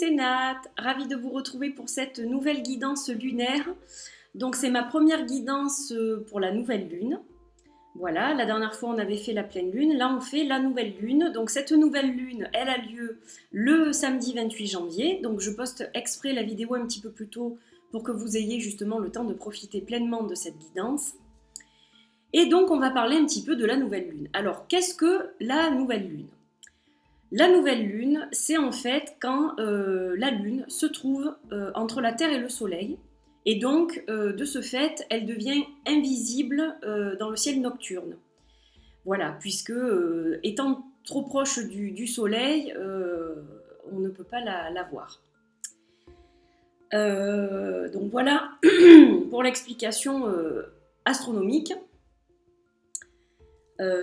c'est Nat, ravie de vous retrouver pour cette nouvelle guidance lunaire. Donc c'est ma première guidance pour la nouvelle lune. Voilà, la dernière fois on avait fait la pleine lune, là on fait la nouvelle lune. Donc cette nouvelle lune, elle a lieu le samedi 28 janvier. Donc je poste exprès la vidéo un petit peu plus tôt pour que vous ayez justement le temps de profiter pleinement de cette guidance. Et donc on va parler un petit peu de la nouvelle lune. Alors qu'est-ce que la nouvelle lune ? La nouvelle lune, c'est en fait quand la lune se trouve entre la Terre et le Soleil. Et donc, de ce fait, elle devient invisible dans le ciel nocturne. Voilà, puisque étant trop proche du Soleil, on ne peut pas la voir. Donc voilà pour l'explication astronomique.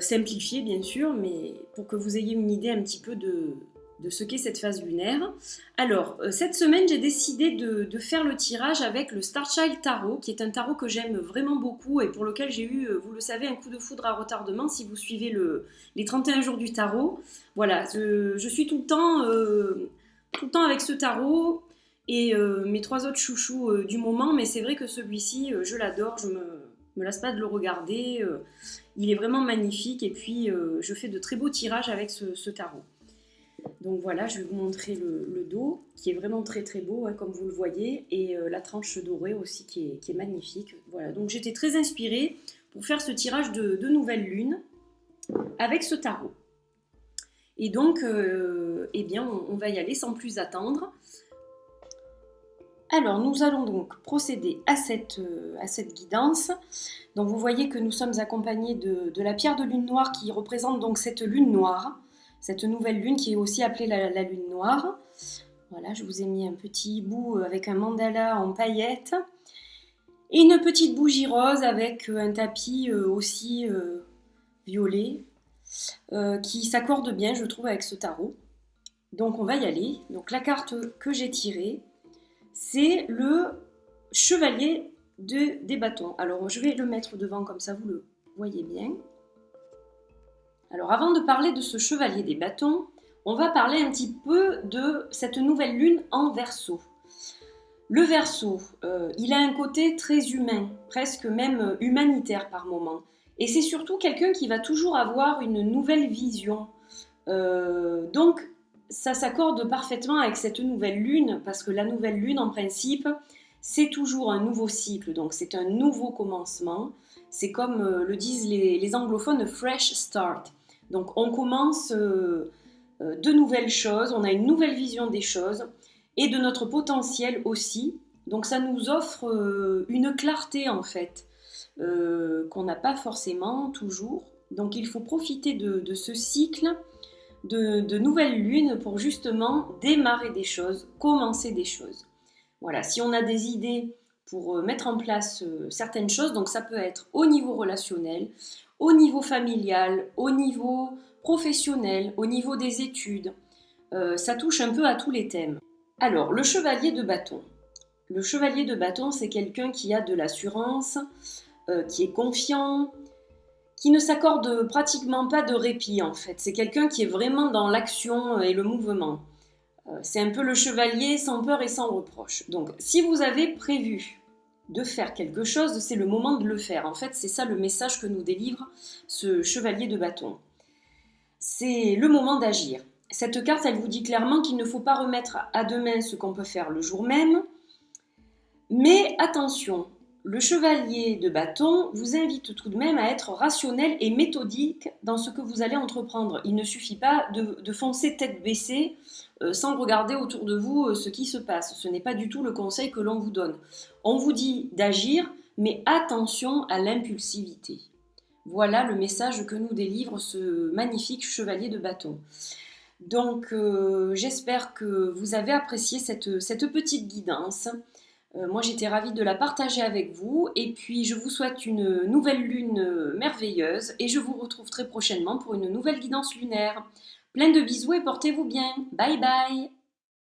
Simplifié bien sûr, mais pour que vous ayez une idée un petit peu de ce qu'est cette phase lunaire. Alors, cette semaine, j'ai décidé de faire le tirage avec le Starchild Tarot, qui est un tarot que j'aime vraiment beaucoup et pour lequel j'ai eu, vous le savez, un coup de foudre à retardement si vous suivez les 31 jours du tarot. Voilà, je suis tout le temps avec ce tarot et mes trois autres chouchous du moment, mais c'est vrai que celui-ci, je l'adore, je me lasse pas de le regarder. Il est vraiment magnifique et puis je fais de très beaux tirages avec ce tarot. Donc voilà, je vais vous montrer le dos qui est vraiment très très beau hein, comme vous le voyez et la tranche dorée aussi qui est magnifique. Voilà, donc j'étais très inspirée pour faire ce tirage de nouvelle lune avec ce tarot. Et donc, eh bien, on va y aller sans plus attendre. Alors, nous allons donc procéder à cette guidance. Donc, vous voyez que nous sommes accompagnés de la pierre de lune noire qui représente donc cette lune noire, cette nouvelle lune qui est aussi appelée la lune noire. Voilà, je vous ai mis un petit bout avec un mandala en paillettes et une petite bougie rose avec un tapis aussi violet qui s'accorde bien, je trouve, avec ce tarot. Donc, on va y aller. Donc, la carte que j'ai tirée, c'est le chevalier des bâtons. Alors, je vais le mettre devant comme ça, vous le voyez bien. Alors, avant de parler de ce chevalier des bâtons, on va parler un petit peu de cette nouvelle lune en Verseau. Le Verseau, il a un côté très humain, presque même humanitaire par moment. Et c'est surtout quelqu'un qui va toujours avoir une nouvelle vision. Donc, ça s'accorde parfaitement avec cette nouvelle lune, parce que la nouvelle lune, en principe, c'est toujours un nouveau cycle, donc c'est un nouveau commencement. C'est comme le disent les anglophones, fresh start. Donc on commence de nouvelles choses, on a une nouvelle vision des choses et de notre potentiel aussi. Donc ça nous offre une clarté en fait, qu'on n'a pas forcément toujours. Donc il faut profiter de ce cycle de nouvelles lunes pour justement démarrer des choses, commencer des choses. Voilà, si on a des idées pour mettre en place certaines choses, donc ça peut être au niveau relationnel, au niveau familial, au niveau professionnel, au niveau des études, ça touche un peu à tous les thèmes. Alors, le chevalier de bâton. Le chevalier de bâton, c'est quelqu'un qui a de l'assurance, qui est confiant, qui ne s'accorde pratiquement pas de répit en fait. C'est quelqu'un qui est vraiment dans l'action et le mouvement. C'est un peu le chevalier sans peur et sans reproche. Donc si vous avez prévu de faire quelque chose, c'est le moment de le faire. En fait, c'est ça le message que nous délivre ce chevalier de bâton. C'est le moment d'agir. Cette carte, elle vous dit clairement qu'il ne faut pas remettre à demain ce qu'on peut faire le jour même. Mais attention, le chevalier de bâton vous invite tout de même à être rationnel et méthodique dans ce que vous allez entreprendre. Il ne suffit pas de foncer tête baissée sans regarder autour de vous ce qui se passe. Ce n'est pas du tout le conseil que l'on vous donne. On vous dit d'agir, mais attention à l'impulsivité. Voilà le message que nous délivre ce magnifique chevalier de bâton. Donc j'espère que vous avez apprécié cette petite guidance. Moi j'étais ravie de la partager avec vous et puis je vous souhaite une nouvelle lune merveilleuse et je vous retrouve très prochainement pour une nouvelle guidance lunaire. Plein de bisous et portez-vous bien. Bye bye.